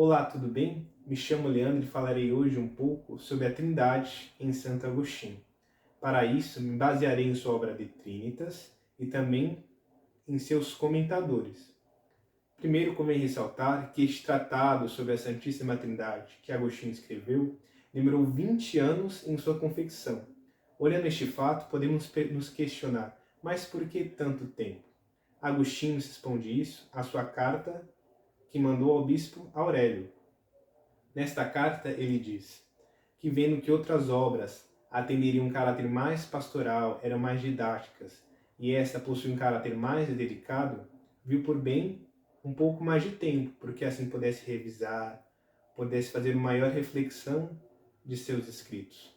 Olá, tudo bem? Me chamo Leandro e falarei hoje um pouco sobre a Trindade em Santo Agostinho. Para isso, me basearei em sua obra De Trinitas e também em seus comentadores. Primeiro, convém ressaltar que este tratado sobre a Santíssima Trindade que Agostinho escreveu demorou 20 anos em sua confecção. Olhando este fato, podemos nos questionar, mas por que tanto tempo? Agostinho responde isso à sua carta que mandou ao bispo Aurélio. Nesta carta ele diz que, vendo que outras obras atenderiam um caráter mais pastoral, eram mais didáticas, e esta possui um caráter mais delicado, viu por bem um pouco mais de tempo, porque assim pudesse revisar, pudesse fazer uma maior reflexão de seus escritos.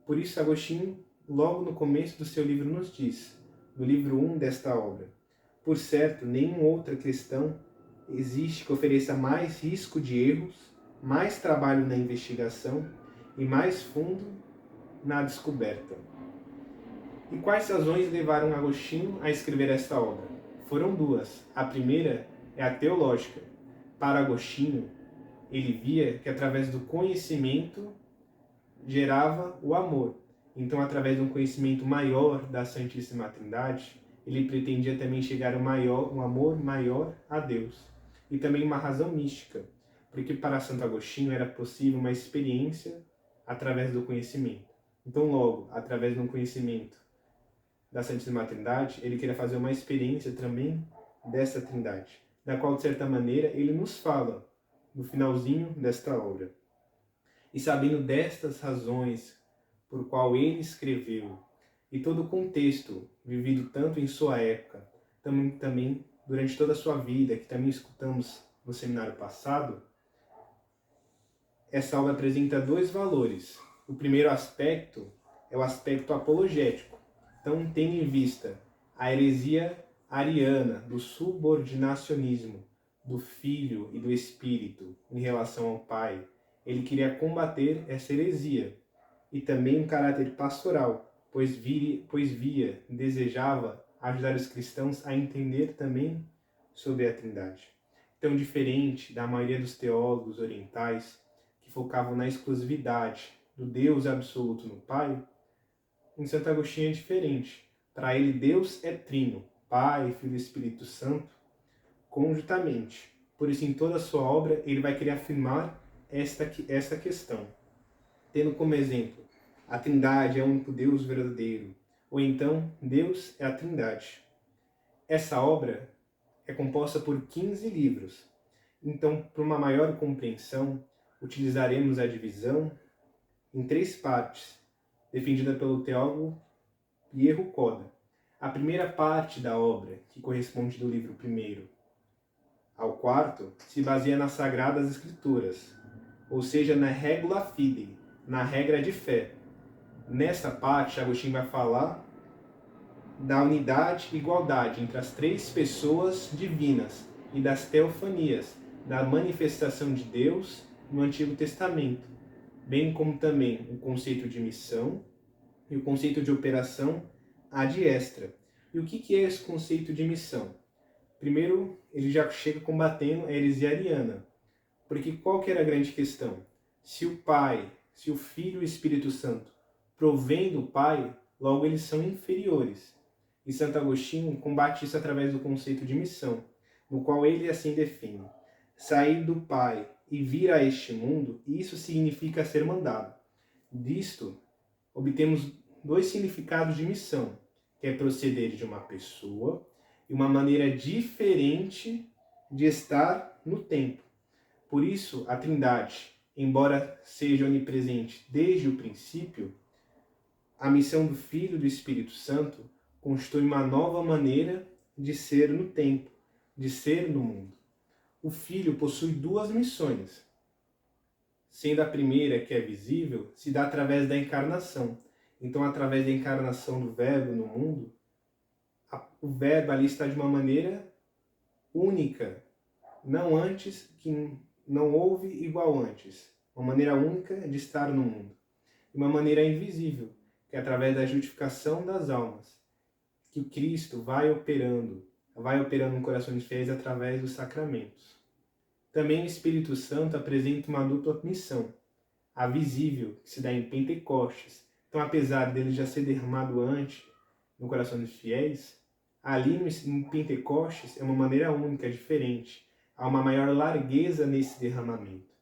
Por isso, Agostinho, logo no começo do seu livro, nos diz, no livro 1 desta obra: por certo, nenhuma outra questão existe que ofereça mais risco de erros, mais trabalho na investigação e mais fundo na descoberta. E quais razões levaram Agostinho a escrever esta obra? Foram duas. A primeira é a teológica. Para Agostinho, ele via que através do conhecimento gerava o amor. Então, através de um conhecimento maior da Santíssima Trindade, ele pretendia também chegar a um amor maior a Deus. E também uma razão mística, porque para Santo Agostinho era possível uma experiência através do conhecimento. Então, logo, através de um conhecimento da Santíssima Trindade, ele queria fazer uma experiência também dessa Trindade, da qual, de certa maneira, ele nos fala no finalzinho desta obra. E sabendo destas razões por qual ele escreveu, e todo o contexto vivido tanto em sua época, também durante toda a sua vida, que também escutamos no seminário passado, essa obra apresenta dois valores. O primeiro aspecto é o aspecto apologético. Então, tendo em vista a heresia ariana do subordinacionismo do Filho e do Espírito em relação ao Pai, ele queria combater essa heresia. E também um caráter pastoral, pois desejava ajudar os cristãos a entender também sobre a Trindade. Então, diferente da maioria dos teólogos orientais, que focavam na exclusividade do Deus absoluto no Pai, em Santo Agostinho é diferente. Para ele, Deus é trino, Pai, Filho e Espírito Santo, conjuntamente. Por isso, em toda a sua obra, ele vai querer afirmar esta questão, tendo como exemplo a Trindade é o único Deus verdadeiro, ou então Deus é a Trindade. Essa obra é composta por 15 livros. Então, para uma maior compreensão, utilizaremos a divisão em 3 partes, defendida pelo teólogo Pierro Coda. A primeira parte da obra, que corresponde do livro 1º ao 4º, se baseia nas Sagradas Escrituras, ou seja, na regula fidei, na regra de fé. Nessa parte, Agostinho vai falar da unidade e igualdade entre as 3 pessoas divinas e das teofanias, da manifestação de Deus no Antigo Testamento, bem como também o conceito de missão e o conceito de operação ad extra. E o que é esse conceito de missão? Primeiro, ele já chega combatendo a heresia ariana, porque qual que era a grande questão? Se o Pai, se o Filho e o Espírito Santo provém do Pai, logo eles são inferiores. E Santo Agostinho combate isso através do conceito de missão, no qual ele assim define: sair do Pai e vir a este mundo, isso significa ser mandado. Disto, obtemos 2 significados de missão, que é proceder de uma pessoa e uma maneira diferente de estar no tempo. Por isso, a Trindade, embora seja onipresente desde o princípio, a missão do Filho e do Espírito Santo constitui uma nova maneira de ser no tempo, de ser no mundo. O Filho possui 2 missões, sendo a primeira, que é visível, se dá através da encarnação. Então, através da encarnação do Verbo no mundo, o Verbo ali está de uma maneira única, não antes, que não houve igual antes, uma maneira única de estar no mundo. Uma maneira invisível, que é através da justificação das almas, que o Cristo vai operando no coração de fiéis através dos sacramentos. Também o Espírito Santo apresenta uma dupla missão, a visível, que se dá em Pentecostes. Então, apesar dele já ser derramado antes no coração dos fiéis, ali em Pentecostes é uma maneira única, diferente. Há uma maior largueza nesse derramamento.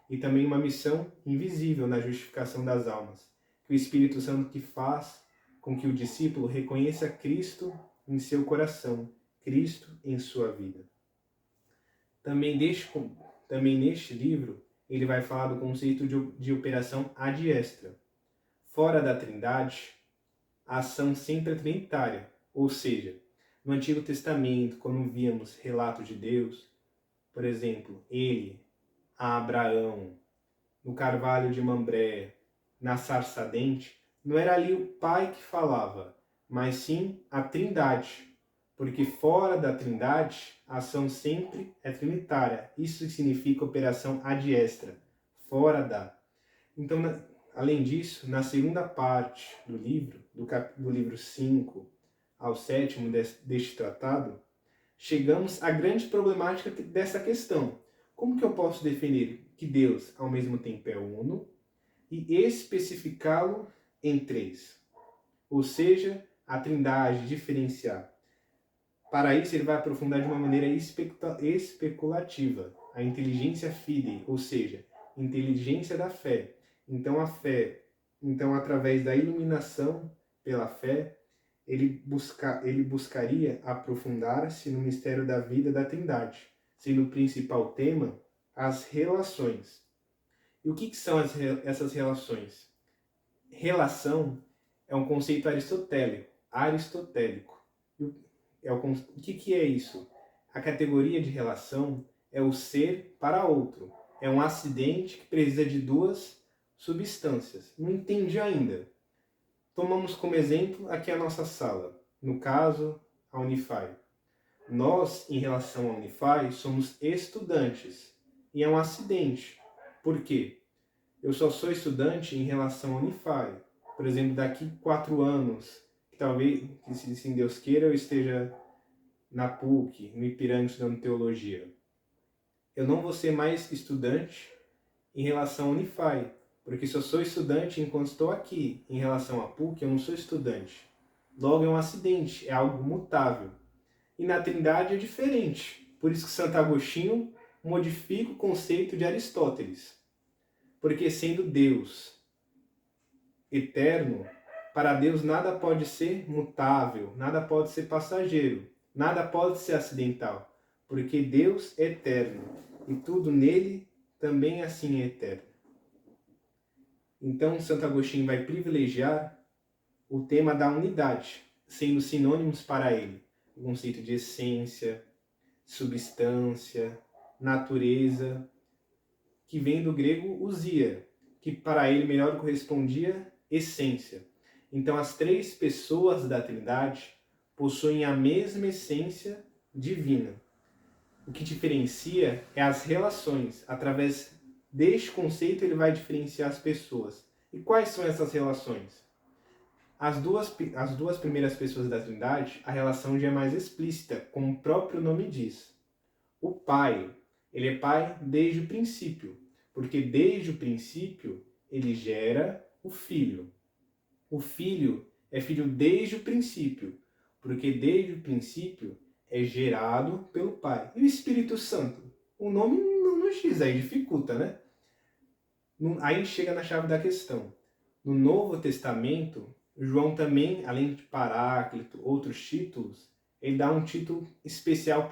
E também uma missão invisível na justificação das almas, que o Espírito Santo que faz com que o discípulo reconheça Cristo em seu coração, Cristo em sua vida. Também neste livro, ele vai falar do conceito de operação ad extra. Fora da Trindade, a ação sempre é trinitária, ou seja, no Antigo Testamento, quando víamos relatos de Deus, por exemplo, ele, a Abraão, no carvalho de Mambré, na sarça ardente, não era ali o Pai que falava, mas sim a Trindade, porque fora da Trindade, a ação sempre é trinitária. Isso significa operação ad extra, fora da. Então, além disso, na segunda parte do livro, do livro 5 ao 7º deste tratado, chegamos à grande problemática dessa questão. Como que eu posso definir que Deus, ao mesmo tempo, é uno e especificá-lo em três? Ou seja, a Trindade, diferenciar. Para isso, ele vai aprofundar de uma maneira especulativa a inteligência fidei, ou seja, inteligência da fé. Então, através da iluminação pela fé, ele buscaria aprofundar-se no mistério da vida da Trindade, sendo o principal tema as relações. E o que são essas relações? Relação é um conceito aristotélico. O que é isso? A categoria de relação é o ser para outro. É um acidente que precisa de duas substâncias. Não entendi ainda. Tomamos como exemplo aqui a nossa sala. No caso, a Unify. Nós, em relação à Unify, somos estudantes. E é um acidente. Por quê? Eu só sou estudante em relação à Unify. Por exemplo, daqui 4 anos, que talvez, se Deus queira, eu esteja na PUC, no Ipiranga, estudando teologia. Eu não vou ser mais estudante em relação à Unify, porque se eu sou estudante enquanto estou aqui, em relação à PUC, eu não sou estudante. Logo, é um acidente, é algo mutável. E na Trindade é diferente. Por isso que Santo Agostinho modifica o conceito de Aristóteles. Porque sendo Deus eterno, para Deus nada pode ser mutável, nada pode ser passageiro, nada pode ser acidental, porque Deus é eterno e tudo nele também assim é eterno. Então, Santo Agostinho vai privilegiar o tema da unidade, sendo sinônimos para ele o conceito de essência, substância, natureza, que vem do grego ousia, que para ele melhor correspondia essência. Então, as 3 pessoas da Trindade possuem a mesma essência divina. O que diferencia é as relações. Através deste conceito, ele vai diferenciar as pessoas. E quais são essas relações? As duas primeiras pessoas da Trindade, a relação já é mais explícita, como o próprio nome diz. O Pai, ele é Pai desde o princípio, porque desde o princípio ele gera o Filho. O Filho é filho desde o princípio, porque desde o princípio é gerado pelo Pai. E o Espírito Santo? O nome não diz, aí dificulta, né? Aí chega na chave da questão. No Novo Testamento, João também, além de Paráclito, outros títulos, ele dá um título especial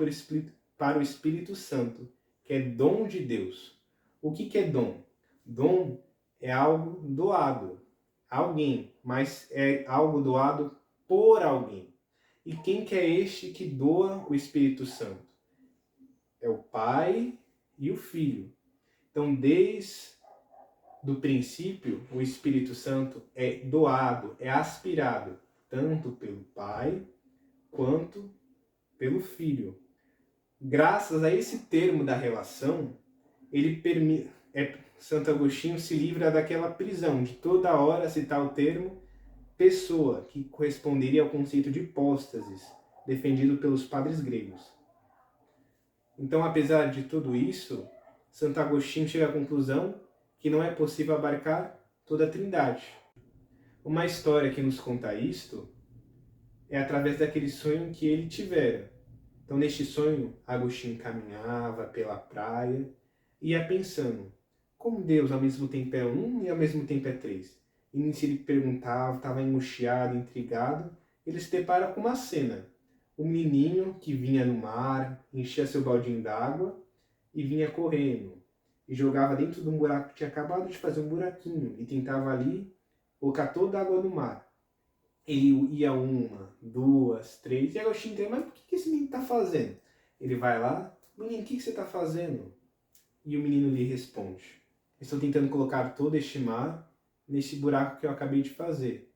para o Espírito Santo, que é dom de Deus. O que é dom? Dom é algo doado a alguém, mas é algo doado por alguém. E quem que é este que doa o Espírito Santo? É o Pai e o Filho. Então, desde do princípio, o Espírito Santo é doado, é aspirado, tanto pelo Pai quanto pelo Filho. Graças a esse termo da relação, Santo Agostinho se livra daquela prisão, de toda hora citar o termo pessoa, que corresponderia ao conceito de hipóstasis, defendido pelos padres gregos. Então, apesar de tudo isso, Santo Agostinho chega à conclusão que não é possível abarcar toda a Trindade. Uma história que nos conta isto é através daquele sonho que ele tivera. Então, neste sonho, Agostinho caminhava pela praia e ia pensando, como Deus ao mesmo tempo é um e ao mesmo tempo é três. E nisso ele perguntava, estava angustiado, intrigado, ele se depara com uma cena. Um menininho que vinha no mar, enchia seu baldinho d'água e vinha correndo. E jogava dentro de um buraco que tinha acabado de fazer um buraquinho e tentava ali colocar toda a água no mar. Ele ia uma, duas, três, e Agostinho entende, mas por que esse menino está fazendo? Ele vai lá, menino, o que você está fazendo? E o menino lhe responde, estou tentando colocar todo este mar nesse buraco que eu acabei de fazer.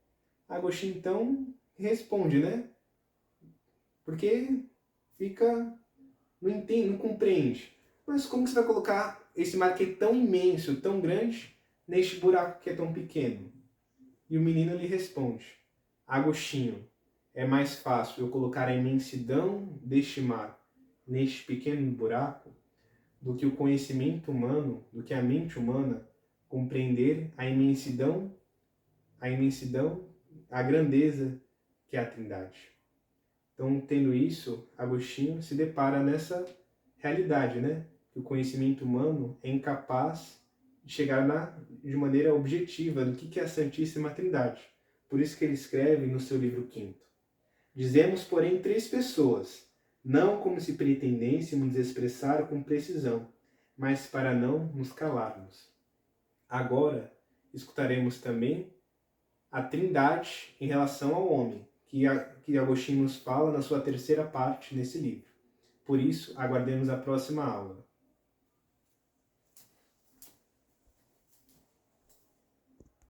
Agostinho então responde, né? Porque não entende, não compreende. Mas como que você vai colocar esse mar que é tão imenso, tão grande, neste buraco que é tão pequeno? E o menino lhe responde, Agostinho, é mais fácil eu colocar a imensidão deste mar neste pequeno buraco do que o conhecimento humano, do que a mente humana compreender a imensidão, a grandeza que é a Trindade. Então, tendo isso, Agostinho se depara nessa realidade, né? Que o conhecimento humano é incapaz de chegar de maneira objetiva do que é a Santíssima Trindade. Por isso que ele escreve no seu livro quinto. Dizemos, porém, três pessoas, não como se pretendêssemos expressar com precisão, mas para não nos calarmos. Agora, escutaremos também a Trindade em relação ao homem, que Agostinho nos fala na sua terceira parte nesse livro. Por isso, aguardemos a próxima aula.